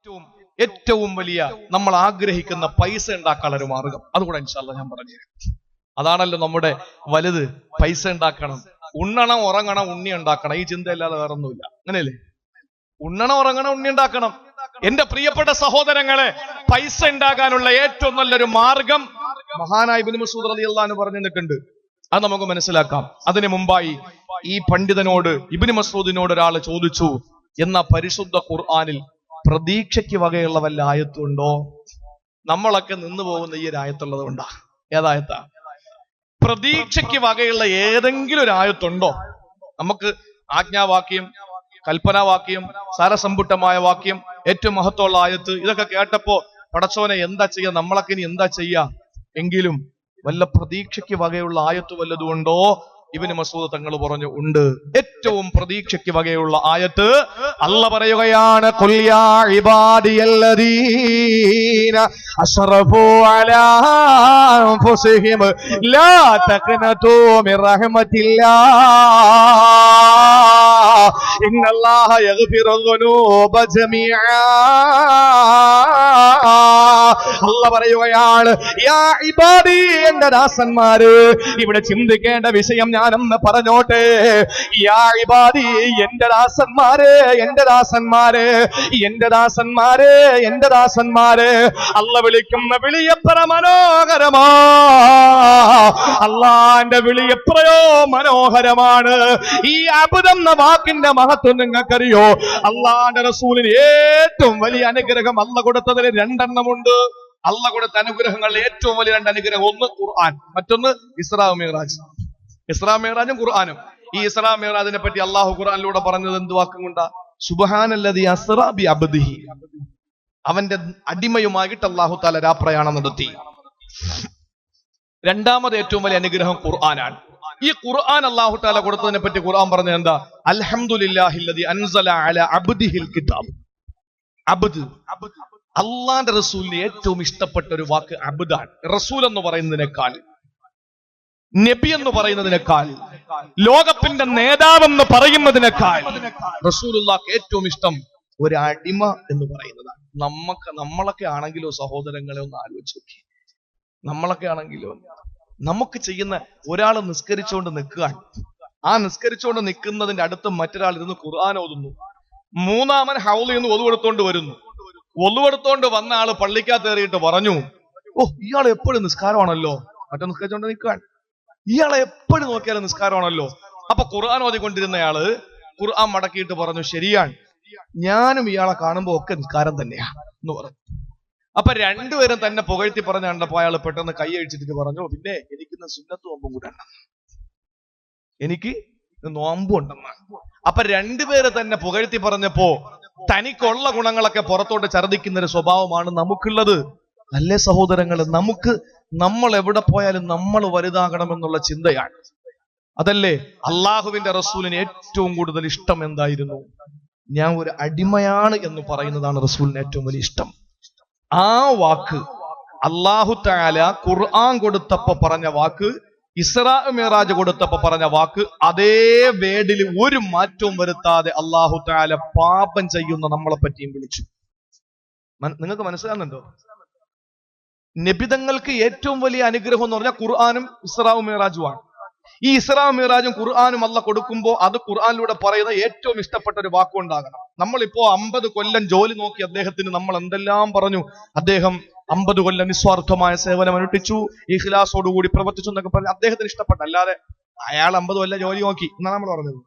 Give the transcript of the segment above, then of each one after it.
ഏറ്റവും വലിയ നമ്മൾ ആഗ്രഹിക്കുന്ന പൈസ ഉണ്ടാക്കാനുള്ള ഒരു മാർഗം അതുകൂടെ ഇൻഷാ അല്ലാഹ് ഞാൻ പറഞ്ഞുതരാം. അതാണല്ലോ നമ്മുടെ വലുത്. പൈസ ഉണ്ടാക്കണം, ഉണ്ണണം, ഉറങ്ങണം, ഉണ്ണി ഉണ്ടാക്കണം. ഈ ചിന്തയല്ലാതെ വേറെ ഒന്നുമില്ല. അങ്ങനെയല്ലേ? ഉണ്ണണം, ഉറങ്ങണം, ഉണ്ണി ഉണ്ടാക്കണം. എന്റെ പ്രിയപ്പെട്ട സഹോദരങ്ങളെ, പൈസ ഉണ്ടാക്കാനുള്ള ഏറ്റവും നല്ലൊരു മാർഗം മഹാനായ ഇബ്നു മസ്ഊദ് റളിയല്ലാഹു അൻഹു പറഞ്ഞു തന്നിട്ടുണ്ട്. അത് നമുക്ക് മനസ്സിലാക്കാം. അതിനു മുമ്പായി ഈ പണ്ഡിതനോട്, ഇബ്നു മസ്ഊദിനോട് ഒരാൾ ചോദിച്ചു, എന്ന പരിശുദ്ധ ഖുർആനിൽ പ്രതീക്ഷയ്ക്ക് വകയുള്ള വല്ല ആയത്തുണ്ടോ? നമ്മളൊക്കെ നിന്നു പോകുന്ന ഈ ഒരു ആയത്തുള്ളത് കൊണ്ടാ. ഏതായത്താ? പ്രതീക്ഷയ്ക്ക് വകയുള്ള ഏതെങ്കിലും ഒരു ആയത്തുണ്ടോ? നമുക്ക് ആജ്ഞാവാക്യം, കൽപ്പനാവാക്യം, സാരസമ്പുട്ടമായ വാക്യം, ഏറ്റവും മഹത്വമുള്ള ആയത്ത്, ഇതൊക്കെ കേട്ടപ്പോ പടച്ചോനെ എന്താ ചെയ്യാ, നമ്മളൊക്കെ ഇനി എന്താ ചെയ്യാ? എങ്കിലും വല്ല പ്രതീക്ഷയ്ക്ക് വകയുള്ള ആയത്ത് വല്ലതുകൊണ്ടോ? ഇബ്നു മസ്ഊദ് തങ്ങൾ പറഞ്ഞു, ഉണ്ട്. ഏറ്റവും പ്രതീക്ഷയ്ക്ക് വകയുള്ള ആയത്ത് അല്ലാഹ് പറയുകയാണ്, ഖുൽ യാ ഇബാദിയല്ലദീന അസ്റഫൂ അലാ അൻഫുസിഹിം ലാ തഖ്നതൂ മിർ റഹ്മത്തില്ലാഹ് ഇന്നല്ലാഹ യഗ്ഫിറു ദുനൂബ ജമീആ. അല്ലാഹ് പറയുകയാണ്, യാ ഇബാദി, എന്റെ ദാസന്മാര്. ഇവിടെ ചിന്തിക്കേണ്ട വിഷയം ഞാനൊന്ന് പറഞ്ഞോട്ടെ. യാ ഇബാദി, എന്റെ ദാസന്മാരെ, എന്റെ ദാസന്മാരെ, എന്റെ ദാസന്മാരെ, എന്റെ ദാസന്മാരെ. അല്ലാഹ് വിളിക്കുന്ന വിളി എത്ര മനോഹരമാ! അല്ലാഹുവിന്റെ വിളി എത്രയോ മനോഹരമാണ്. ഈ അബ്ദ് എന്ന വാക്കിന്റെ മഹത്വം നിങ്ങൾക്കറിയോ? അല്ലാഹുവിന്റെ റസൂലിന് ഏറ്റവും വലിയ അനുഗ്രഹം അല്ലാഹ് കൊടുത്തതിൽ രണ്ടെണ്ണമുണ്ട്. അല്ലാഹ് കൊടുത്ത അനുഗ്രഹങ്ങളിൽ ഏറ്റവും വലിയ രണ്ട് അനുഗ്രഹം, ഒന്ന് ഖുർആൻ, മറ്റൊന്ന് ഇസ്രാ മിഅ്റാജ്. ഇസ്രാ മിഅ്റാജും ഖുർആനും. ഈ ഇസ്രാ മിഅ്റാജിനെ പറ്റി അല്ലാഹു ഖുർആനിലൂടെ പറഞ്ഞത് എന്ത് വാക്കും കൊണ്ടാ? സുബ്ഹാനല്ലദി അസ്റാ ബി അബ്ദിഹി. അവന്റെ അടിമയുമായിട്ട് അല്ലാഹു തആല രാപ്രയാണം നടത്തി. രണ്ടാമത് ഏറ്റവും വലിയ അനുഗ്രഹം ഖുർആനാണ്. ഈ ഖുർആൻ അല്ലാഹു തആല കൊടുത്തതിനെ പറ്റി ഖുർആൻ പറഞ്ഞത് എന്താ? അൽഹംദുലില്ലാഹില്ലദി അൻസല അലാ അബ്ദിഹിൽ കിതാബ്. അബ്ദ്, അല്ലാഹുവിന്റെ റസൂലിന് ഏറ്റവും ഇഷ്ടപ്പെട്ട ഒരു വാക്ക് അബ്ദാണ്. റസൂൽ എന്ന് പറയുന്നതിനേക്കാൾ, നബി എന്ന് പറയുന്നതിനേക്കാൾ, ലോകത്തിന്റെ നേതാവെന്ന് പറയുന്നതിനേക്കാൾ റസൂലുള്ളാഹിക്ക് ഏറ്റവും ഇഷ്ടം ഒരു അടിമ എന്ന് പറയുന്നതാണ്. നമ്മളൊക്കെ ആണെങ്കിലോ സഹോദരങ്ങളെ ഒന്ന് ആലോചിച്ച് നോക്കി. നമ്മളൊക്കെ ആണെങ്കിലോ നമുക്ക് ചെയ്യുന്ന, ഒരാൾ നിസ്കരിച്ചുകൊണ്ട് നിൽക്കുകയാണ്. ആ നിസ്കരിച്ചുകൊണ്ട് നിൽക്കുന്നതിന്റെ അടുത്ത് മറ്റൊരാൾ ഇരുന്ന് ഖുർആൻ ഓതുന്നു. മൂന്നാമൻ ഹൗളിൽ നിന്ന് ഒതുവെടുത്തോണ്ട് വരുന്നു. ഒതുവെടുത്തോണ്ട് വന്ന ആള് പള്ളിക്കകത്ത് കയറിയിട്ട് പറഞ്ഞു, ഓ, ഇയാൾ എപ്പോഴും നിസ്കാരമാണല്ലോ. മറ്റോ നിസ്കരിച്ചോണ്ട് നിൽക്കാൻ, ഇയാളെ എപ്പോഴും നോക്കിയാലും നിസ്കാരമാണല്ലോ. അപ്പൊ ഖുർആൻ ഓതിക്കൊണ്ടിരുന്നയാള് ഖുർആൻ മടക്കിയിട്ട് പറഞ്ഞു, ശരിയാണ്, ഞാനും ഇയാളെ കാണുമ്പോ ഒക്കെ നിസ്കാരം തന്നെയാ എന്ന് പറഞ്ഞു. അപ്പൊ രണ്ടുപേരും തന്നെ പുകഴ്ത്തി പറഞ്ഞ കണ്ടപ്പോ അയാൾ പെട്ടെന്ന് കൈ അഴിച്ചിട്ട് പറഞ്ഞു, പിന്നെ എനിക്കിന്ന് സുന്നത്ത് നോമ്പും കൂടെ ഉണ്ട്, എനിക്ക് നോമ്പും ഉണ്ടെന്ന്. അപ്പൊ രണ്ടുപേരെ തന്നെ പുകഴ്ത്തി പറഞ്ഞപ്പോ തനിക്കുള്ള ഗുണങ്ങളൊക്കെ പുറത്തോട്ട് ഛർദിക്കുന്ന ഒരു സ്വഭാവമാണ് നമുക്കുള്ളത്. അല്ലേ സഹോദരങ്ങള്? നമ്മൾ എവിടെ പോയാലും നമ്മൾ വലുതാകണമെന്നുള്ള ചിന്തയാണ്. അതല്ലേ അള്ളാഹുവിന്റെ റസൂലിന് ഏറ്റവും കൂടുതൽ ഇഷ്ടം എന്തായിരുന്നു? ഞാൻ ഒരു അടിമയാണ് എന്ന് പറയുന്നതാണ് റസൂലിന് ഏറ്റവും വലിയ ഇഷ്ടം. ആ വാക്ക് അല്ലാഹു തആല ഖുർആൻ കൊടുത്തപ്പോ പറഞ്ഞ വാക്ക്, ഇസ്രാ മിഅ്റാജ് കൊടുത്തപ്പോ പറഞ്ഞ വാക്ക്, അതേ വേഡിൽ ഒരു മാറ്റവും വരുത്താതെ അല്ലാഹു തആല പാപം ചെയ്യുന്ന നമ്മളെ പറ്റിയും വിളിച്ചു. നിങ്ങൾക്ക് മനസ്സിലാകുന്നുണ്ടോ? നബിതങ്ങൾക്ക് ഏറ്റവും വലിയ അനുഗ്രഹം എന്ന് പറഞ്ഞാൽ ഖുർആനും ഇസ്രാ മിഅ്റാജുമാണ്. ഈ ഇസ്രാ മിഅ്റാജും ഖുർആനും അല്ലാഹ് കൊടുക്കുമ്പോൾ അത് ഖുർആനിലൂടെ പറയുന്ന ഏറ്റവും ഇഷ്ടപ്പെട്ട ഒരു വാക്കുണ്ടാകണം. നമ്മളിപ്പോ 50 കൊല്ലം ജോലി നോക്കി അദ്ദേഹത്തിന് നമ്മൾ എന്തെല്ലാം പറഞ്ഞു. അദ്ദേഹം 50 കൊല്ലം നിസ്വാർത്ഥമായ സേവനം അനുഷ്ഠിച്ചു, ഇഖ്ലാസോടുകൂടി പ്രവർത്തിച്ചു എന്നൊക്കെ പറഞ്ഞ് അദ്ദേഹത്തിന് ഇഷ്ടപ്പെട്ട, അല്ലാതെ അയാൾ 50 കൊല്ലം ജോലി നോക്കി എന്നാണ് നമ്മൾ പറഞ്ഞത്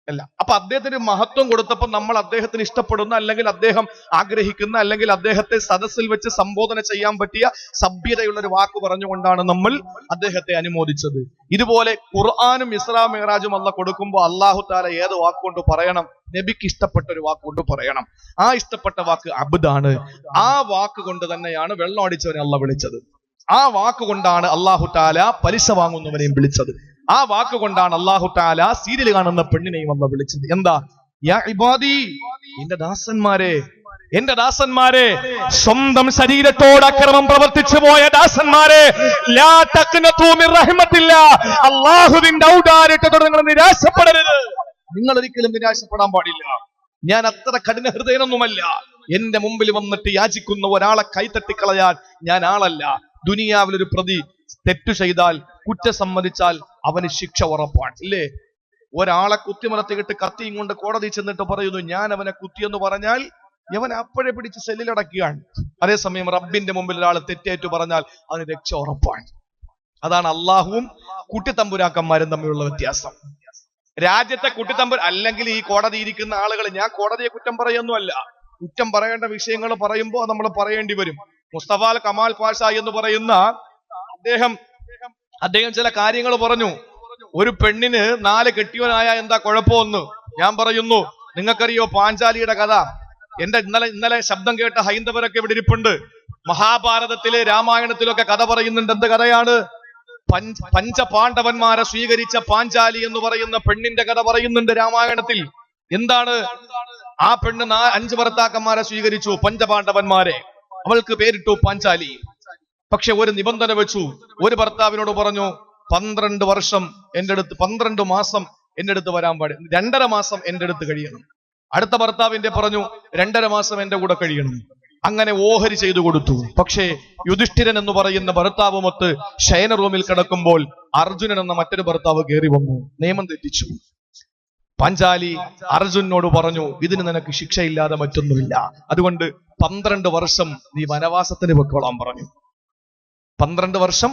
അല്ല. അപ്പൊ അദ്ദേഹത്തിന് മഹത്വം കൊടുത്തപ്പോൾ നമ്മൾ അദ്ദേഹത്തിന് ഇഷ്ടപ്പെടുന്ന, അല്ലെങ്കിൽ അദ്ദേഹം ആഗ്രഹിക്കുന്ന, അല്ലെങ്കിൽ അദ്ദേഹത്തെ സദസ്സിൽ വെച്ച് സംബോധന ചെയ്യാൻ പറ്റിയ സഭ്യതയുള്ള ഒരു വാക്ക് പറഞ്ഞുകൊണ്ടാണ് നമ്മൾ അദ്ദേഹത്തെ അനുമോദിച്ചത്. ഇതുപോലെ ഖുർആനും ഇസ്രാ മിഅ്റാജും അല്ലാഹ് കൊടുക്കുമ്പോൾ അല്ലാഹു തആല ഏത് വാക്കുകൊണ്ട് പറയണം? നബിക്ക് ഇഷ്ടപ്പെട്ട ഒരു വാക്കുകൊണ്ട് പറയണം. ആ ഇഷ്ടപ്പെട്ട വാക്ക് അബ്ദാണ്. ആ വാക്ക് കൊണ്ട് തന്നെയാണ് വെള്ളം അടിച്ചവനെ അല്ലാഹ് വിളിച്ചത്. ആ വാക്ക് കൊണ്ടാണ് അല്ലാഹു തആല പലിശ വാങ്ങുന്നവനെയും വിളിച്ചത്. ആ വാക്ക് കൊണ്ടാണ് അല്ലാഹു തആല സീരിയൽ കാണുന്ന പെണ്ണിനെയും അല്ലാഹ് വിളിച്ചത്. എന്താ? യാ ഇബാദി, എന്റെ ദാസന്മാരെ, എന്റെ ദാസന്മാരെ, സ്വന്തം ശരീരത്തോട് അക്രമം പ്രവർത്തിച്ചു പോയ ദാസന്മാരെ, ലാ തഖ്നതു മിർ റഹ്മത്തില്ലാഹ്, അല്ലാഹുവിന്റെ ഔദാര്യത്തോട് നിങ്ങൾ നിരാശപ്പെടരുത്. നിങ്ങൾ ഒരിക്കലും നിരാശപ്പെടാൻ പാടില്ല. ഞാൻ അത്ര കഠിന ഹൃദയനൊന്നുമല്ല. എന്റെ മുമ്പിൽ വന്നിട്ട് യാചിക്കുന്ന ഒരാളെ കൈത്തട്ടിക്കളയാൻ ഞാൻ ആളല്ല. ദുനിയാവിലൊരു പ്രതി തെറ്റു ചെയ്താൽ, കുറ്റം സമ്മതിച്ചാൽ അവന് ശിക്ഷ ഉറപ്പാണ്. ഇല്ലേ? ഒരാളെ കുത്തിമലത്തിയിട്ട് കത്തിയും കൊണ്ട് കോടതി ചെന്നിട്ട് പറയുന്നു ഞാൻ അവനെ കുത്തിയെന്ന് പറഞ്ഞാൽ അവൻ അപ്പോഴെ പിടിച്ച് സെല്ലിലടക്കുകയാണ്. അതേസമയം റബ്ബിന്റെ മുമ്പിൽ ഒരാൾ തെറ്റേറ്റു പറഞ്ഞാൽ അവന് രക്ഷ ഉറപ്പാണ്. അതാണ് അള്ളാഹുവും കുട്ടിത്തമ്പുരാക്കന്മാരും തമ്മിലുള്ള വ്യത്യാസം. രാജ്യത്തെ അല്ലെങ്കിൽ ഈ കോടതി ഇരിക്കുന്ന ആളുകൾ, ഞാൻ കോടതിയെ കുറ്റം പറയുന്നല്ല, കുറ്റം പറയേണ്ട വിഷയങ്ങൾ പറയുമ്പോൾ നമ്മൾ പറയേണ്ടി വരും. മുസ്തഫ കമാൽ പാഷ എന്ന് പറയുന്ന അദ്ദേഹം ചില കാര്യങ്ങൾ പറഞ്ഞു. ഒരു പെണ്ണിന് 4 കെട്ടിയവനായ എന്താ കുഴപ്പമൊന്ന്? ഞാൻ പറയുന്നു, നിങ്ങൾക്കറിയോ പാഞ്ചാലിയുടെ കഥ? ഇന്നലെ ശബ്ദം കേട്ട ഹൈന്ദവരൊക്കെ ഇവിടെ ഇരിപ്പുണ്ട്. മഹാഭാരതത്തിലെ രാമായണത്തിലൊക്കെ കഥ പറയുന്നുണ്ട്. എന്ത് കഥയാണ്? പഞ്ചപാണ്ഡവന്മാരെ സ്വീകരിച്ച പാഞ്ചാലി എന്ന് പറയുന്ന പെണ്ണിന്റെ കഥ പറയുന്നുണ്ട് രാമായണത്തിൽ. എന്താണ്? ആ പെണ്ണ് 5 ഭർത്താക്കന്മാരെ സ്വീകരിച്ചു, പഞ്ചപാണ്ഡവന്മാരെ. അവൾക്ക് പേരിട്ടു പാഞ്ചാലി. പക്ഷെ ഒരു നിബന്ധന വെച്ചു. ഒരു ഭർത്താവിനോട് പറഞ്ഞു 12 വർഷം എന്റെ അടുത്ത്, 12 മാസം എന്റെ അടുത്ത് വരാൻ പാടില്ല, 2.5 മാസം എന്റെ അടുത്ത് കഴിയണം. അടുത്ത ഭർത്താവിന്റെ പറഞ്ഞു 2.5 മാസം എന്റെ കൂടെ കഴിയണം. അങ്ങനെ ഓഹരി ചെയ്തു കൊടുത്തു. പക്ഷേ യുധിഷ്ഠിരൻ എന്ന് പറയുന്ന ഭർത്താവുമൊത്ത് ശയന റൂമിൽ കിടക്കുമ്പോൾ അർജുനൻ എന്ന മറ്റൊരു ഭർത്താവ് കയറി വന്നു, നിയമം തെറ്റിച്ചു. പാഞ്ചാലി അർജുനോട് പറഞ്ഞു ഇതിന് നിനക്ക് ശിക്ഷയില്ലാതെ മറ്റൊന്നുമില്ല, അതുകൊണ്ട് 12 വർഷം നീ വനവാസത്തിന് പൊക്കോളാൻ പറഞ്ഞു. 12 വർഷം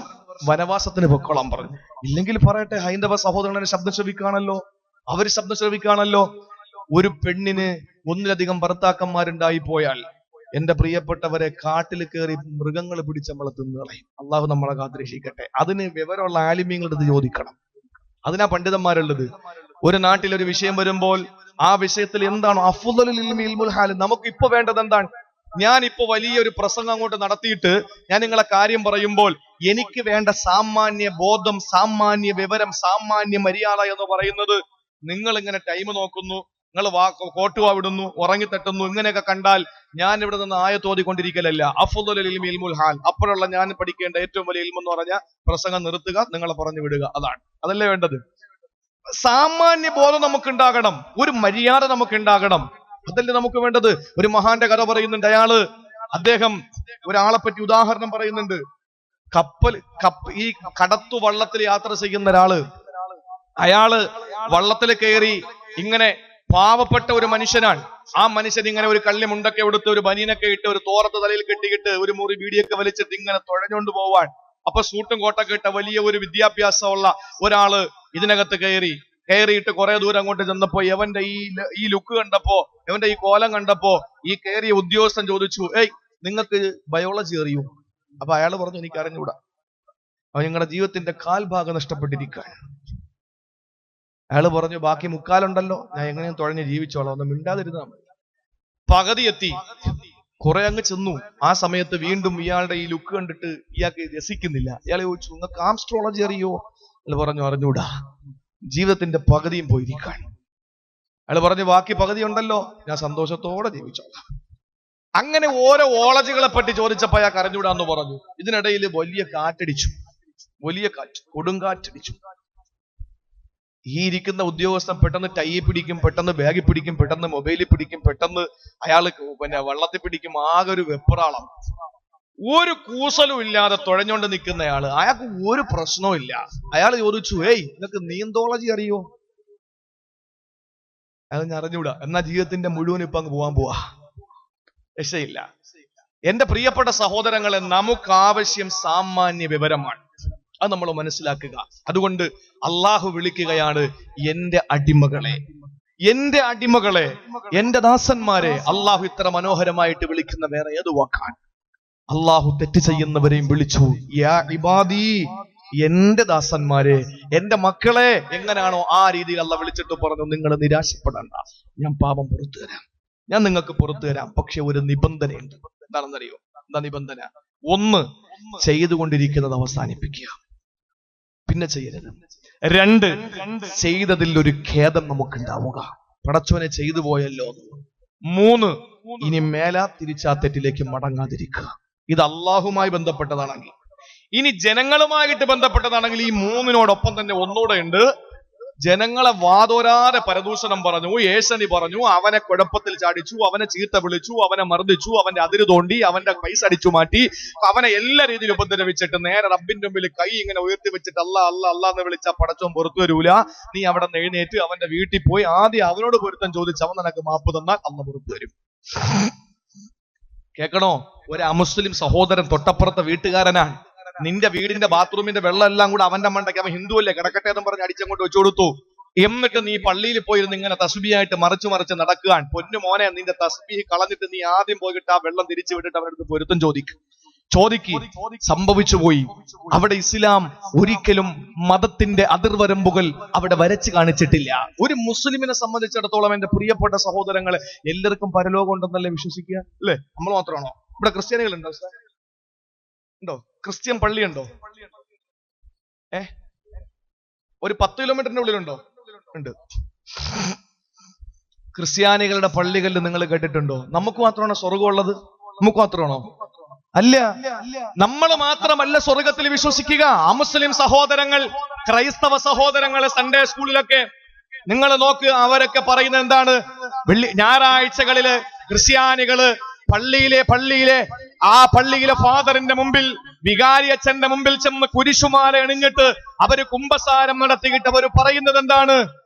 വനവാസത്തിന് പൊക്കോളാൻ പറഞ്ഞു. ഇല്ലെങ്കിൽ പറയട്ടെ, ഹൈന്ദവ സഹോദരനെ ശബ്ദം ശ്രവിക്കാണല്ലോ, അവര് ശബ്ദം ശ്രവിക്കാണല്ലോ. ഒരു പെണ്ണിന് 1-ലധികം ഭർത്താക്കന്മാരുണ്ടായി പോയാൽ എന്റെ പ്രിയപ്പെട്ടവരെ കാട്ടിൽ കയറി മൃഗങ്ങൾ പിടിച്ച് നമ്മളെ തിന്നുകളയും. അള്ളാഹു നമ്മളെ കാത്തിരക്ഷിക്കട്ടെ. അതിന് വിവരമുള്ള ആലിമ്യങ്ങളുടെ അടുത്ത് ചോദിക്കണം. അതിനാ പണ്ഡിതന്മാരുള്ളത്. ഒരു നാട്ടിൽ ഒരു വിഷയം വരുമ്പോൾ ആ വിഷയത്തിൽ എന്താണ് അഫ്ളലുൽ ഇൽമി ഇൽമുൽ ഹാൽ, നമുക്ക് ഇപ്പൊ വേണ്ടത് എന്താണ്? ഞാനിപ്പോ വലിയൊരു പ്രസംഗം അങ്ങോട്ട് നടത്തിയിട്ട് ഞാൻ നിങ്ങളെ കാര്യം പറയുമ്പോൾ എനിക്ക് വേണ്ട സാമാന്യ ബോധം, സാമാന്യ വിവരം, സാമാന്യ മര്യാദ എന്ന് പറയുന്നത് നിങ്ങൾ ഇങ്ങനെ ടൈം നോക്കുന്നു, നിങ്ങൾ കോട്ടുവാ വിടുന്നു, ഉറങ്ങിത്തട്ടുന്നു, ഇങ്ങനെയൊക്കെ കണ്ടാൽ ഞാൻ ഇവിടെ നിന്ന് ആയത്തോതിക്കൊണ്ടിരിക്കലല്ല. അഫ്ളലുൽ ഇൽമി ഇൽമുൽ ഹാൽ, അപ്പോഴുള്ള ഞാൻ പഠിക്കേണ്ട ഏറ്റവും വലിയ ഇൽമ എന്ന് പറഞ്ഞാൽ പ്രസംഗം നിർത്തുക, നിങ്ങളെ പറഞ്ഞു വിടുക. അതല്ലേ വേണ്ടത്. സാമാന്യ ബോധം നമുക്കുണ്ടാകണം, ഒരു മര്യാദ നമുക്കുണ്ടാകണം. അതല്ലേ നമുക്ക് വേണ്ടത്. ഒരു മഹാന്റെ കഥ പറയുന്നുണ്ട്. അദ്ദേഹം ഒരാളെ പറ്റി ഉദാഹരണം പറയുന്നുണ്ട്. ഈ കടത്തു വള്ളത്തിൽ യാത്ര ചെയ്യുന്ന ഒരാള്, അയാള് വള്ളത്തിൽ കയറി, ഇങ്ങനെ പാവപ്പെട്ട ഒരു മനുഷ്യനാണ്. ആ മനുഷ്യൻ ഇങ്ങനെ ഒരു കള്ളി മുണ്ടൊക്കെ എടുത്ത്, ഒരു ബനീനൊക്കെ ഇട്ട്, ഒരു തോറത്ത് തലയിൽ കെട്ടിയിട്ട്, ഒരു മുറി ബീഡിയൊക്കെ വലിച്ചിട്ട് ഇങ്ങനെ തുഴഞ്ഞുകൊണ്ട് പോവാൻ. അപ്പൊ സൂട്ടും കോട്ടൊക്കെ ഇട്ട വലിയ ഒരു വിദ്യാഭ്യാസമുള്ള ഒരാള് ഇതിനകത്ത് കയറിയിട്ട് കുറെ ദൂരം അങ്ങോട്ട് ചെന്നപ്പോ എവന്റെ ഈ ലുക്ക് കണ്ടപ്പോ, എവന്റെ ഈ കോലം കണ്ടപ്പോ ഈ കയറിയ ഉദ്യോഗസ്ഥൻ ചോദിച്ചു, നിങ്ങൾക്ക് ബയോളജി അറിയൂ? അപ്പൊ അയാൾ പറഞ്ഞു എനിക്ക് അറിഞ്ഞൂടാ. അപ്പൊ നിങ്ങളുടെ ജീവിതത്തിന്റെ കാൽഭാഗം നഷ്ടപ്പെട്ടിരിക്കാൻ. അയാള് പറഞ്ഞു ബാക്കി 3/4 ഞാൻ എങ്ങനെയും തുഴഞ്ഞ് ജീവിച്ചോളാം, ഒന്ന് മിണ്ടാതിരുന്നാ മതി. പകുതി എത്തി, കുറെ അങ്ങ് ചെന്നു. ആ സമയത്ത് വീണ്ടും ഇയാളുടെ ഈ ലുക്ക് കണ്ടിട്ട് ഇയാൾക്ക് രസിക്കുന്നില്ല. ഇയാളെ ചോദിച്ചു നിങ്ങൾക്ക് ആസ്ട്രോളജി അറിയോ? അയാൾ പറഞ്ഞു അറിഞ്ഞൂടാ. ജീവിതത്തിന്റെ പകുതിയും പോയിരിക്കാൻ. അയാൾ പറഞ്ഞു ബാക്കി പകുതി ഉണ്ടല്ലോ, ഞാൻ സന്തോഷത്തോടെ ജീവിച്ചോളാം. അങ്ങനെ ഓരോ ഓളജികളെ പറ്റി ചോദിച്ചപ്പോ അയാൾക്ക് അറിഞ്ഞൂടാന്ന് പറഞ്ഞു. ഇതിനിടയിൽ വലിയ കാറ്റടിച്ചു, വലിയ കാറ്റ്, കൊടുങ്കാറ്റടിച്ചു. ഈ ഇരിക്കുന്ന ഉദ്യോഗസ്ഥൻ പെട്ടെന്ന് ടൈ പിടിക്കും, പെട്ടെന്ന് ബാഗിൽ പിടിക്കും, പെട്ടെന്ന് മൊബൈലിൽ പിടിക്കും, പെട്ടെന്ന് അയാള് വള്ളത്തിൽ പിടിക്കും. ആകെ ഒരു വെപ്രാളം. ഒരു കൂസലും ഇല്ലാതെ തുഴഞ്ഞോണ്ട് നിൽക്കുന്നയാള്, അയാൾക്ക് ഒരു പ്രശ്നവും ഇല്ല. അയാൾ ചോദിച്ചു നിനക്ക് നീന്തോളജി അറിയോ? അയാൾ അറിഞ്ഞൂടാ. എന്നാ ജീവിതത്തിന്റെ മുഴുവൻ ഇപ്പൊ അങ്ങ് പോവാ. രക്ഷയില്ല. എന്റെ പ്രിയപ്പെട്ട സഹോദരങ്ങളെ, നമുക്ക് ആവശ്യം സാമാന്യ വിവരമാണ്. അത് നമ്മൾ മനസ്സിലാക്കുക. അതുകൊണ്ട് അള്ളാഹു വിളിക്കുകയാണ് എന്റെ അടിമകളെ, എന്റെ അടിമകളെ, എന്റെ ദാസന്മാരെ. അള്ളാഹു ഇത്ര മനോഹരമായിട്ട് വിളിക്കുന്ന വേറെ ഏത് വാക്കാണ്? അള്ളാഹു തെറ്റ് ചെയ്യുന്നവരെയും വിളിച്ചു യാ ഇബാദി, എന്റെ ദാസന്മാരെ, എന്റെ മക്കളെ. എങ്ങനെയാണോ ആ രീതിയിൽ അള്ളാഹ് വിളിച്ചിട്ട് പറഞ്ഞു നിങ്ങൾ നിരാശപ്പെടണ്ട, ഞാൻ പാപം പുറത്തു തരാം, ഞാൻ നിങ്ങൾക്ക് പുറത്തു തരാം. പക്ഷെ ഒരു നിബന്ധനയുണ്ട്. എന്താണെന്നറിയോ? എന്താ നിബന്ധന? 1, ചെയ്തുകൊണ്ടിരിക്കുന്നത് അവസാനിപ്പിക്കുക, പിന്നെ ചെയ്യരുത്. 2, ചെയ്തതിൽ ഒരു ഖേദം നമുക്കുണ്ടാവുക, പടച്ചോനെ ചെയ്തു പോയല്ലോ. 3, ഇനി മേലാ തിരിച്ചാ തെറ്റിലേക്ക് മടങ്ങാതിരിക്കുക. ഇത് അള്ളാഹുമായി ബന്ധപ്പെട്ടതാണെങ്കിൽ. ഇനി ജനങ്ങളുമായിട്ട് ബന്ധപ്പെട്ടതാണെങ്കിൽ ഈ 3നോടൊപ്പം തന്നെ ഒന്നുകൂടെ ഉണ്ട്. ജനങ്ങളെ വാതോരാതെ പരദൂഷണം പറഞ്ഞു, ഏഷണി പറഞ്ഞു, അവനെ കുഴപ്പത്തിൽ ചാടിച്ചു, അവനെ ചീത്ത വിളിച്ചു, അവനെ മർദ്ദിച്ചു, അവന്റെ അതിര് തോണ്ടി, അവന്റെ പൈസ അടിച്ചു മാറ്റി, അവനെ എല്ലാ രീതിയിലും ഉപദ്രവിച്ചിട്ട് നേരെ റബ്ബിന്റെ മുമ്പിൽ കൈ ഇങ്ങനെ ഉയർത്തി വെച്ചിട്ട് അല്ലാ അല്ലാ അല്ലാ എന്ന് വിളിച്ചാൽ പടച്ചോൻ പുറത്തു വരൂല. നീ അവിടെ നിന്ന് എഴുന്നേറ്റ് അവന്റെ വീട്ടിൽ പോയി ആദ്യം അവനോട് പൊരുത്തം ചോദിച്ച് അവൻ നിനക്ക് മാപ്പ് തന്നാൽ അന്ന് പുറത്തു വരും. കേൾക്കണോ? ഒരു അമുസ്ലിം സഹോദരൻ തൊട്ടപ്പുറത്തെ വീട്ടുകാരനാണ്. നിന്റെ വീടിന്റെ ബാത്റൂമിന്റെ വെള്ളം എല്ലാം കൂടെ അവന്റെ മണ്ടയ്ക്ക്, അവൻ ഹിന്ദു അല്ലേ, കിടക്കട്ടെ എന്ന് പറഞ്ഞ് അടിച്ചങ്ങോട്ട് വെച്ചു കൊടുത്തു. എന്നിട്ട് നീ പള്ളിയിൽ പോയിരുന്ന് ഇങ്ങനെ തസ്ബീഹായിട്ട് മറിച്ച് നടക്കുകയാണ്. പൊന്നു മോനെ, നിന്റെ തസ്ബീഹ് കളഞ്ഞിട്ട് നീ ആദ്യം പോയിട്ട് ആ വെള്ളം തിരിച്ചു വിട്ടിട്ട് അവരുടെ അടുത്ത് പൊരുത്തം ചോദിക്ക്. സംഭവിച്ചു പോയി. അവിടെ ഇസ്ലാം ഒരിക്കലും മതത്തിന്റെ അതിർവരമ്പുകൾ അവിടെ വരച്ചു കാണിച്ചിട്ടില്ല. ഒരു മുസ്ലിമിനെ സംബന്ധിച്ചിടത്തോളം, എന്റെ പ്രിയപ്പെട്ട സഹോദരങ്ങളെ, എല്ലാവർക്കും പരലോകം ഉണ്ടെന്നല്ലേ വിശ്വസിക്കുക, അല്ലേ? നമ്മൾ മാത്രമാണോ? ഇവിടെ ക്രിസ്ത്യാനികളുണ്ടോ? ഉണ്ടോ? ക്രിസ്ത്യൻ പള്ളിയുണ്ടോ? ഒരു 10 കിലോമീറ്ററിന്റെ ഉള്ളിലുണ്ടോ? ഉണ്ട്. ക്രിസ്ത്യാനികളുടെ പള്ളികളിൽ നിങ്ങൾ കേട്ടിട്ടുണ്ടോ? നമുക്ക് മാത്രമാണോ സ്വർഗമുള്ളത്? നമുക്ക് മാത്രമാണോ? അല്ല. നമ്മൾ മാത്രമല്ല സ്വർഗത്തിൽ വിശ്വസിക്കുക. അമുസ്ലിം സഹോദരങ്ങൾ, ക്രൈസ്തവ സഹോദരങ്ങള് സൺഡേ സ്കൂളിലൊക്കെ നിങ്ങൾ നോക്ക്, അവരൊക്കെ പറയുന്നത് എന്താണ്? ഞായറാഴ്ചകളില് ക്രിസ്ത്യാനികള് പള്ളിയിലെ ഫാദറിന്റെ മുമ്പിൽ, വികാരി അച്ഛന്റെ മുമ്പിൽ ചെന്ന് കുരിശുമാല അണിഞ്ഞിട്ട് അവര് കുമ്പസാരം നടത്തിയിട്ട് അവർ പറയുന്നത് എന്താണ്?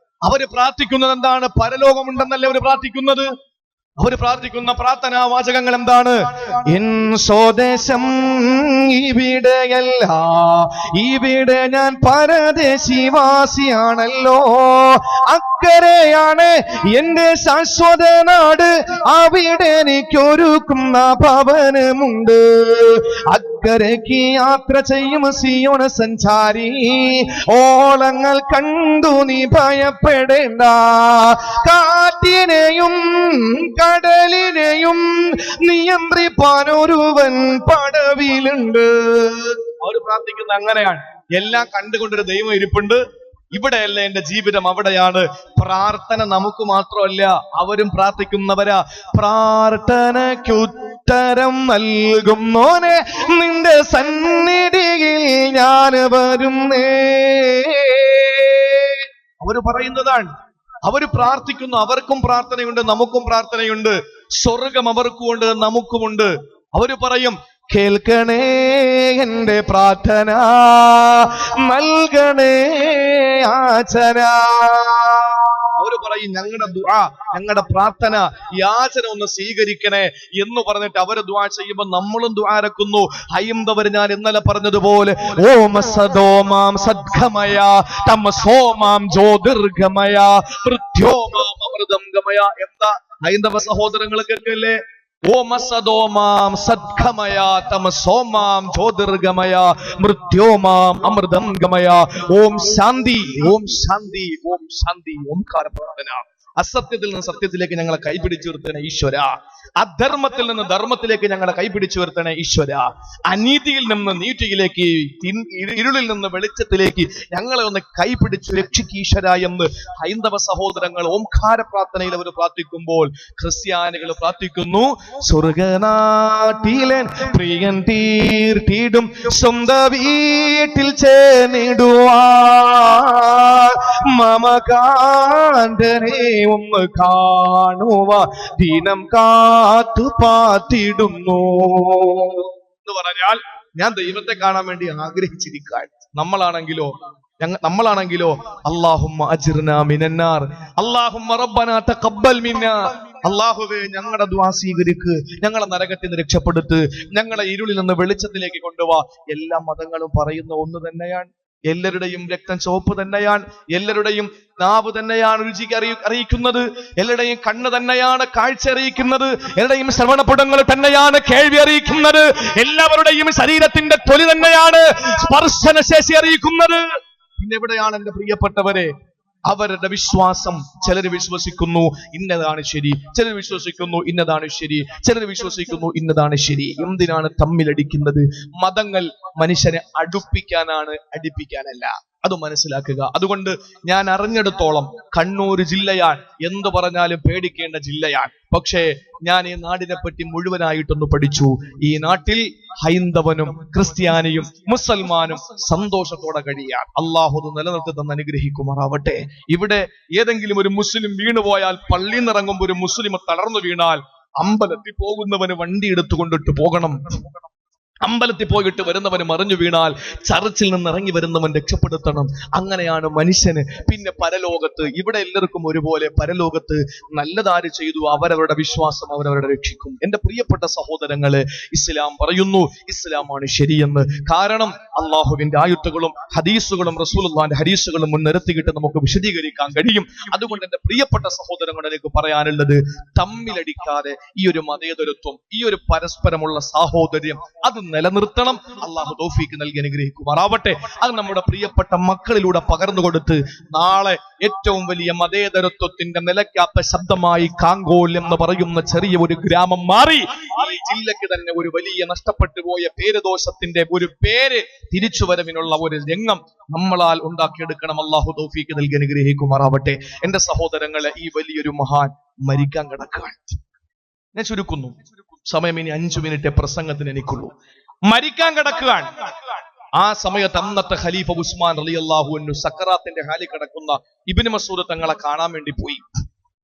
അവര് പ്രാർത്ഥിക്കുന്നത് എന്താണ്? പരലോകമുണ്ടെന്നല്ലേ അവര് പ്രാർത്ഥിക്കുന്നത്. അവർ പ്രാർത്ഥിക്കുന്ന പ്രാർത്ഥനാ വാചകങ്ങൾ എന്താണ്? എൻ സ്വദേശം ഇവിടെയല്ല, ഇവിടെ ഞാൻ പരദേശിവാസിയാണല്ലോ, അക്കരെയാണ് എന്റെ ശാശ്വത നാട്, അവിടെ എനിക്കൊരുക്കുന്ന ഭവനമുണ്ട്. അക്കരയ്ക്ക് യാത്ര ചെയ്യും സിയോൻ സഞ്ചാരി, ഓളങ്ങൾ കണ്ടു നീ ഭയപ്പെടേണ്ട, കാറ്റിനെയും കടലിനെയും നിയന്ത്രിപ്പാൻ ഒരുവൻ പടവിലുണ്ട്. അവർ പ്രാർത്ഥിക്കുന്നത് അങ്ങനെയാണ്. എല്ലാം കണ്ടുകൊണ്ടൊരു ദൈവം ഇരിപ്പുണ്ട്. ഇവിടെയല്ല എന്റെ ജീവിതം, അവിടെയാണ്. പ്രാർത്ഥന നമുക്ക് മാത്രമല്ല, അവരും പ്രാർത്ഥിക്കുന്നവരാ. പ്രാർത്ഥനയ്ക്കുത്തരം നൽകുന്നോനെ, നിന്റെ സന്നിധിയിൽ ഞാൻ വരുന്നേ. അവര് പറയുന്നതാണ്. അവര് പ്രാർത്ഥിക്കുന്നു. അവർക്കും പ്രാർത്ഥനയുണ്ട്, നമുക്കും പ്രാർത്ഥനയുണ്ട്. സ്വർഗം അവർക്കും ഉണ്ട്, നമുക്കുമുണ്ട്. അവര് പറയും, കേൾക്കണേ എന്റെ പ്രാർത്ഥന, നൽകണേ യാചന. അവര് പറയും, ഞങ്ങളുടെ ദുആ, ഞങ്ങളുടെ പ്രാർത്ഥന, യാചന ഒന്ന് സ്വീകരിക്കണേ എന്ന് പറഞ്ഞിട്ട് അവര് ദുആ ചെയ്യുമ്പോൾ നമ്മളും ദുആ ഇറക്കുന്നു. ഹൈന്ദവർ ഞാൻ ഇന്നലെ പറഞ്ഞതുപോലെ, ഓം സദോമാം സദ്ഗമയ തമസോമാം ജ്യോതിർഗമയ മൃത്യോമാം അമൃതം ഗമയ. എന്താ ഹൈന്ദവ സഹോദരങ്ങൾ കേൾക്കല്ലേ? ഓം സദോമാം സദ്ഗമയ തമസോമാം ജ്യോതിർഗമയ മൃത്യോമാം അമൃതം ഗമയ. ഓം ശാന്തി, ഓം ശാന്തി, ഓം ശാന്തി. ഓംകാര പ്രാർത്ഥന. അസത്യത്തിൽ നിന്ന് സത്യത്തിലേക്ക് ഞങ്ങളെ കൈപിടിച്ചു നിർത്തണേ ഈശ്വര. അധർമ്മത്തിൽ നിന്ന് ധർമ്മത്തിലേക്ക് ഞങ്ങളെ കൈപിടിച്ചു നിർത്തണേ ഈശ്വര. അനീതിയിൽ നിന്ന് നീതിയിലേക്ക്, ഇരുളിൽ നിന്ന് വെളിച്ചത്തിലേക്ക് ഞങ്ങളെ ഒന്ന് കൈപിടിച്ചു രക്ഷിക്കുക ഈശ്വര എന്ന് ഹൈന്ദവ സഹോദരങ്ങൾ ഓംകാര പ്രാർത്ഥനയിൽ അവർ പ്രാർത്ഥിക്കുമ്പോൾ, ക്രിസ്ത്യാനികൾ പ്രാർത്ഥിക്കുന്നു, സ്വർഗനാട്ടിലെ പ്രിയൻ തീർത്തിടും സ്വന്തം വീട്ടിൽ ചേർന്നിടുവാൻ മമകാന്തനെ ഒന്ന് കാണുക ദിനം കാത്തു പാത്തിടുന്നു എന്ന് പറഞ്ഞാൽ, ഞാൻ ദൈവത്തെ കാണാൻ വേണ്ടി ആഗ്രഹിച്ചിരിക്കാൻ. നമ്മളാണെങ്കിലോ അല്ലാഹുമ്മ അജ്ർനാ മിനന്നാർ, അല്ലാഹുമ്മ റബ്ബനാ തഖബ്ബൽ മിന്നാ. അല്ലാഹുവേ, ഞങ്ങളുടെ ദുആ സ്വീകരിക്ക്, ഞങ്ങളെ നരകത്തിൽ നിന്ന് രക്ഷപ്പെടുത്ത്, ഞങ്ങളെ ഇരുളിൽ നിന്ന് വെളിച്ചത്തിലേക്ക് കൊണ്ടുവാ. എല്ലാ മതങ്ങളും പറയുന്ന ഒന്ന് തന്നെയാണ്. എല്ലാവരുടെയും രക്തം ചുവപ്പ് തന്നെയാണ്. എല്ലാവരുടെയും നാവ് തന്നെയാണ് രുചിക്ക് അറിയിക്കുന്നത്. എല്ലാവരുടെയും കണ്ണ് തന്നെയാണ് കാഴ്ച അറിയിക്കുന്നത്. എല്ലാവരുടെയും ശ്രവണപുടങ്ങൾ തന്നെയാണ് കേൾവി അറിയിക്കുന്നത്. എല്ലാവരുടെയും ശരീരത്തിന്റെ തൊലി തന്നെയാണ് സ്പർശനശേഷി അറിയിക്കുന്നത്. പിന്നെ എവിടെയാണ് എന്റെ പ്രിയപ്പെട്ടവരെ അവരുടെ വിശ്വാസം? ചിലർ വിശ്വസിക്കുന്നു ഇന്നതാണ് ശരി, ചിലർ വിശ്വസിക്കുന്നു ഇന്നതാണ് ശരി, ചിലർ വിശ്വസിക്കുന്നു ഇന്നതാണ് ശരി. എന്തിനാണ് തമ്മിലടിക്കുന്നത്? മതങ്ങൾ മനുഷ്യനെ അടുപ്പിക്കാനാണ്, അടിപ്പിക്കാനല്ല. അത് മനസ്സിലാക്കുക. അതുകൊണ്ട് ഞാൻ അറിഞ്ഞെടുത്തോളം കണ്ണൂർ ജില്ലയാണ്, എന്തു പറഞ്ഞാലും പേടിക്കേണ്ട ജില്ലയാണ്. പക്ഷേ ഞാൻ ഈ നാടിനെ പറ്റി മുഴുവനായിട്ടൊന്ന് പഠിച്ചു. ഈ നാട്ടിൽ ഹൈന്ദവനും ക്രിസ്ത്യാനിയും മുസൽമാനും സന്തോഷത്തോടെ കഴിയാൻ അള്ളാഹു നിലനിർത്തി തന്ന് അനുഗ്രഹിക്കുമാറാവട്ടെ. ഇവിടെ ഏതെങ്കിലും ഒരു മുസ്ലിം വീണുപോയാൽ, പള്ളിയിൽ നിന്ന് ഇറങ്ങുമ്പോൾ ഒരു മുസ്ലിം തളർന്നു വീണാൽ, അമ്പലത്തിൽ പോകുന്നവന് വണ്ടി എടുത്തുകൊണ്ടിട്ട് പോകണം. അമ്പലത്തിൽ പോയിട്ട് വരുന്നവന് മറിഞ്ഞു വീണാൽ ചർച്ചിൽ നിന്ന് ഇറങ്ങി വരുന്നവൻ രക്ഷപ്പെടുത്തണം. അങ്ങനെയാണ് മനുഷ്യന്. പിന്നെ പരലോകത്ത് ഇവിടെ എല്ലാവർക്കും ഒരുപോലെ, പരലോകത്ത് നല്ലതാര് ചെയ്തു അവരവരുടെ വിശ്വാസം അവരവരുടെ രക്ഷിക്കും. എന്റെ പ്രിയപ്പെട്ട സഹോദരങ്ങളെ, ഇസ്ലാം പറയുന്നു ഇസ്ലാമാണ് ശരിയെന്ന്. കാരണം അള്ളാഹുവിന്റെ ആയത്തുകളും ഹദീസുകളും റസൂലുള്ളാഹിന്റെ ഹദീസുകളും മുൻനിർത്തിയിട്ട് നമുക്ക് വിശദീകരിക്കാൻ കഴിയും. അതുകൊണ്ട് എന്റെ പ്രിയപ്പെട്ട സഹോദരങ്ങളിലേക്ക് പറയാനുള്ളത്, തമ്മിലടിക്കാതെ ഈ ഒരു മതേതരത്വം, ഈ ഒരു പരസ്പരമുള്ള സാഹോദര്യം അത് നിലനിർത്തണം. അള്ളാഹു തൗഫീക്ക് നൽകി അനുഗ്രഹിക്കുമാറാവട്ടെ. അത് നമ്മുടെ പ്രിയപ്പെട്ട മക്കളിലൂടെ പകർന്നു കൊടുത്ത് നാളെ ഏറ്റവും വലിയ മതേതരത്വത്തിന്റെ നിലയ്ക്കാത്ത ശബ്ദമായി കാങ്കോൽ എന്ന് പറയുന്ന ചെറിയ ഒരു ഗ്രാമം മാറി ഈ ജില്ലയ്ക്ക് തന്നെ ഒരു വലിയ നഷ്ടപ്പെട്ടു പോയ പേരുദോഷത്തിന്റെ ഒരു പേര് തിരിച്ചുവരവിനുള്ള ഒരു രംഗം നമ്മളാൽ ഉണ്ടാക്കിയെടുക്കണം. അള്ളാഹു തൗഫീക്ക് നൽകി അനുഗ്രഹിക്കുമാറാവട്ടെ. എന്റെ സഹോദരങ്ങളെ, ഈ വലിയൊരു മഹാൻ മരിക്കാൻ കിടക്കുകയാണ്. ഞാൻ ചുരുക്കുന്നു, സമയം ഇനി 5 മിനിറ്റ് പ്രസംഗത്തിന് എനിക്കുള്ളൂ. മരിക്കാൻ കിടക്കുകയാണ്. ആ സമയത്ത് അന്നത്തെ ഖലീഫ ഉസ്മാൻ റളിയല്ലാഹു അൻഹു സക്കറാത്തിന്റെ ഹാലിൽ കിടക്കുന്ന ഇബ്നു മസ്ഊദ് തങ്ങളെ കാണാൻ വേണ്ടി പോയി.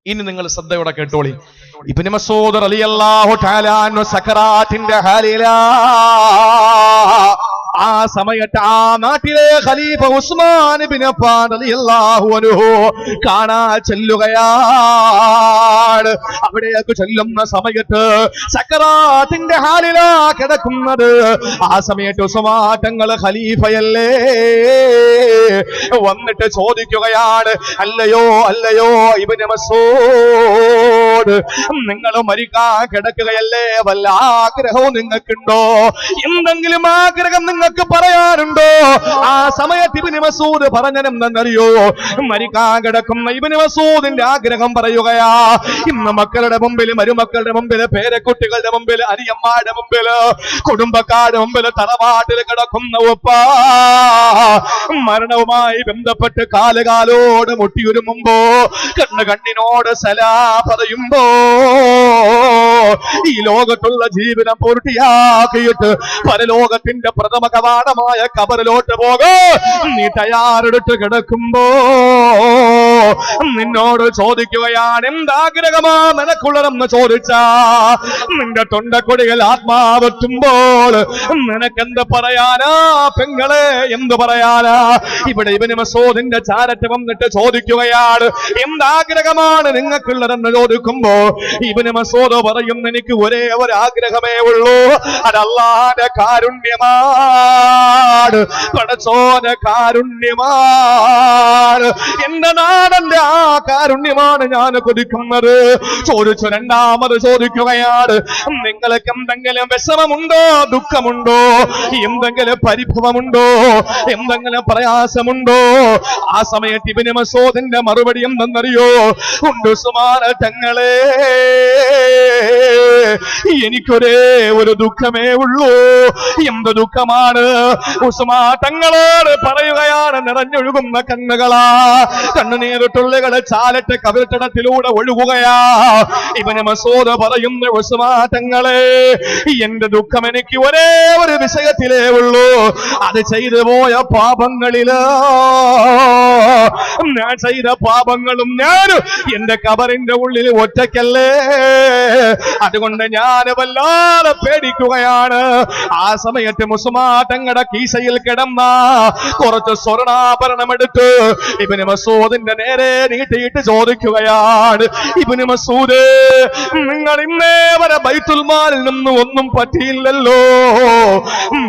ഇനി നിങ്ങൾ ശ്രദ്ധയോടെ കേട്ടോളി. ഇബ്നു മസ്ഊദ് റളിയല്ലാഹു തആല അൻഹു സക്കറാത്തിന്റെ ഹാലിലാ. ആ സമയത്ത് ആ നാട്ടിലെ ഖലീഫ ഉസ്മാൻ ഇബ്നു അഫ്ഫാൻ റളിയല്ലാഹു അൻഹു കാണാൻ ചെല്ലുകയാണ്. അവിടേക്ക് ചെല്ലുന്ന സമയത്ത് സക്കറാത്തിന്റെ ഹാലിലാ കിടക്കുന്നത്. ആ സമയത്ത് ഉസ്മാൻ തങ്ങൾ ഖലീഫയല്ലേ വന്നിട്ട് ചോദിക്കുകയാണ്, അല്ലയോ അല്ലയോ ഇബ്നു മസ്ഊദ്, നിങ്ങൾ മരിക്കാൻ കിടക്കുകയല്ലേ, വല്ല ആഗ്രഹവും നിങ്ങൾക്കുണ്ടോ? എന്തെങ്കിലും ആഗ്രഹം നിങ്ങൾക്ക് പറയാനുണ്ടോ? ആ സമയത്ത് ഇബ്നു മസ്ഊദ് പറഞ്ഞതെന്നറിയോ? മരിക്കാൻ കിടക്കുന്ന ഇബ്നു മസ്ഊദിന്റെ ആഗ്രഹം പറയുകയാ, ഇന്ന് മക്കളുടെ മുമ്പിൽ, മരുമക്കളുടെ മുമ്പിൽ, പേരക്കുട്ടികളുടെ മുമ്പിൽ, അരിയന്മാരുടെ മുമ്പിൽ, കുടുംബക്കാരുടെ മുമ്പിൽ, തറവാട്ടിൽ കിടക്കുന്ന ഉപ്പാ മരണവുമായി ബന്ധപ്പെട്ട് കാലുകാലോട് മുട്ടിയുരുമുമ്പോ, കണ്ണിനോട് സലാ പറയുമ്പോ, ഈ ലോകത്തുള്ള ജീവിതം പൂർത്തിയാക്കിയിട്ട് പരലോകത്തിന്റെ പ്രഥമ കവാടമായ ഖബറിലോട്ട് പോകോ നീ തയ്യാറെടുത്ത് കിടക്കുമ്പോ നിന്നോട് ചോദിക്കുകയാണ്, എന്താഗ്രഹമാ നിനക്കുള്ളതെന്ന് ചോദിച്ചാ നിന്റെ തൊണ്ടക്കൊടികൾ ആത്മാവെത്തുമ്പോൾ നിനക്കെന്ത് പറയാനാ പെങ്ങളെ, എന്ത് പറയാനാ? ഇവിടെ ഇബ്നു മസ്ഊദിന്റെ ചാരത്ത് വന്നിട്ട് ചോദിക്കുകയാണ്, എന്താഗ്രഹമാണ് നിങ്ങൾക്കുള്ളതെന്ന് ചോദിക്കുമ്പോ ഇബ്നു മസ്ഊദ് പറയും, എനിക്ക് ഒരേ ഒരു ആഗ്രഹമേ ഉള്ളൂ, അത് അല്ലാഹുവിന്റെ കാരുണ്യമാണ്, പടച്ചോന്റെ കാരുണ്യമാണ്, എന്റെ നാടന്റെ ആ കാരുണ്യമാണ് ഞാൻ കൊതിക്കുന്നത്. ചോദിച്ചു രണ്ടാമത് ചോദിക്കുകയാണ്, നിങ്ങൾക്ക് എന്തെങ്കിലും വിഷമമുണ്ടോ, ദുഃഖമുണ്ടോ, എന്തെങ്കിലും പരിഭവമുണ്ടോ, എന്തെങ്കിലും പ്രയാസമുണ്ടോ? ആ സമയത്ത് ഇബ്നു മസ്ഊദിന്റെ മറുപടി എന്തെന്നറിയോ? ഉണ്ട് ഉസ്മാൻ തങ്ങളെ, എനിക്കൊരേ ഒരു ദുഃഖമേ ഉള്ളൂ. എന്ത് ദുഃഖമാണ്? ഉസ്മാൻ തങ്ങളോട് പറയുകയാണ്, നിറഞ്ഞൊഴുകുന്ന കണ്ണുകളാ, കണ്ണുനീരുട്ടുള്ളികളെ ചാലറ്റ് കവിൾത്തടത്തിലൂടെ ഒഴുകുകയാ. ഇബ്നു മസ്ഊദ് പറയുന്നു, ഉസ്മാൻ തങ്ങളെ, എന്റെ ദുഃഖം എനിക്ക് ഒരേ ഒരു വിഷയത്തിലേ ഉള്ളൂ, അത് ചെയ്തു പോയ പാപങ്ങളില്, ഞാൻ ചെയ്ത പാപങ്ങളും ഞാൻ എന്റെ കബറിന്റെ ഉള്ളിൽ ഒറ്റയ്ക്കല്ലേ, അതുകൊണ്ട് ഞാൻ വല്ലാതെ പേടിക്കുകയാണ്. ആ സമയത്ത് ഉസ്മാൻ തങ്ങളുടെ കീശയിൽ കിടന്ന കുറച്ച് സ്വർണ്ണാഭരണം എടുത്ത് ഇബ്നു മസ്ഊദിന്റെ നേരെ നീട്ടിയിട്ട് ചോദിക്കുകയാണ്, ഇബ്നു മസ്ഊദ്, നിങ്ങൾ ഇന്നേ വരെ ബൈത്തുൽ മാലിൽ നിന്നും ഒന്നും പറ്റിയില്ലല്ലോ,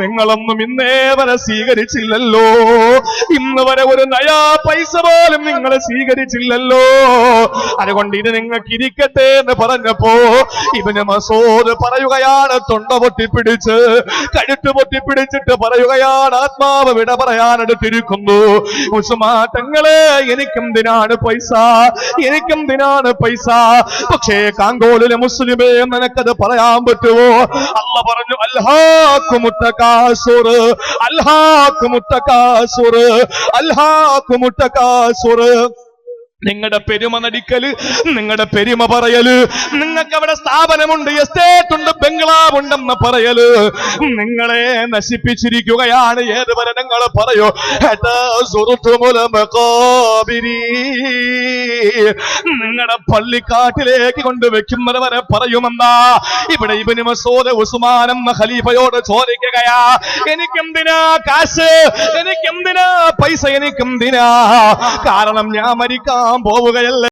നിങ്ങളൊന്നും ഇന്നേ വരെ സ്വീകരിച്ചില്ലല്ലോ, ഇന്ന് വരെ ഒരു നയാ പൈസ പോലും നിങ്ങൾ സ്വീകരിച്ചില്ലല്ലോ, അതുകൊണ്ട് ഇത് നിങ്ങൾക്ക് ഇരിക്കട്ടെ എന്ന് പറഞ്ഞപ്പോ ഇബ്നു മസ്ഊദ് പറയുകയാണ്, തൊണ്ട പൊട്ടിപ്പിടിച്ച് കഴുത്ത് പൊട്ടിപ്പിടിച്ചിട്ട് പറയുകയാണ്, ആത്മാവ് വിട പറയാനെടുത്തിരിക്കുന്നു, ഉസ്മാൻ തങ്ങളെ, എനിക്കെന്തിനാ എനിക്കെന്തിനാണ് പൈസ, എനിക്കെന്തിനാണ് പൈസ? പക്ഷേ കാങ്കോളിലെ മുസ്ലിമേ, നിനക്കത് പറയാൻ പറ്റുമോ? അല്ലാഹു പറഞ്ഞു, അൽഹാകുമുത്തകാസുർ, അൽഹാകുമുത്തകാസുർ, അൽഹാകുമുത്തകാസുർ. നിങ്ങളുടെ പെരുമ നടിക്കല്, നിങ്ങളുടെ പെരുമ പറയല്, നിങ്ങൾക്ക് അവിടെ സ്ഥാപനമുണ്ട്, എസ്റ്റേറ്റ് ഉണ്ട്, ബംഗ്ലാവ് ഉണ്ടെന്ന് പറയല് നിങ്ങളെ നശിപ്പിച്ചിരിക്കുകയാണ്. ഏതുവരെ നിങ്ങൾ പറയൂ, നിങ്ങളുടെ പള്ളിക്കാട്ടിലേക്ക് കൊണ്ടുവെക്കുന്നത് വരെ പറയുമെന്നാ ഇവിടെ ഇബ്നു മസ്ഊദ് ഉസ്മാൻ എന്ന ഖലീഫയോട് ചോദിക്കുകയാ, എനിക്കെന്തിനാ കാശ്, എനിക്കെന്തിനാ പൈസ, എനിക്കെന്തിനാ? കാരണം ഞാൻ മരിക്കാൻ പോവുകയല്ല.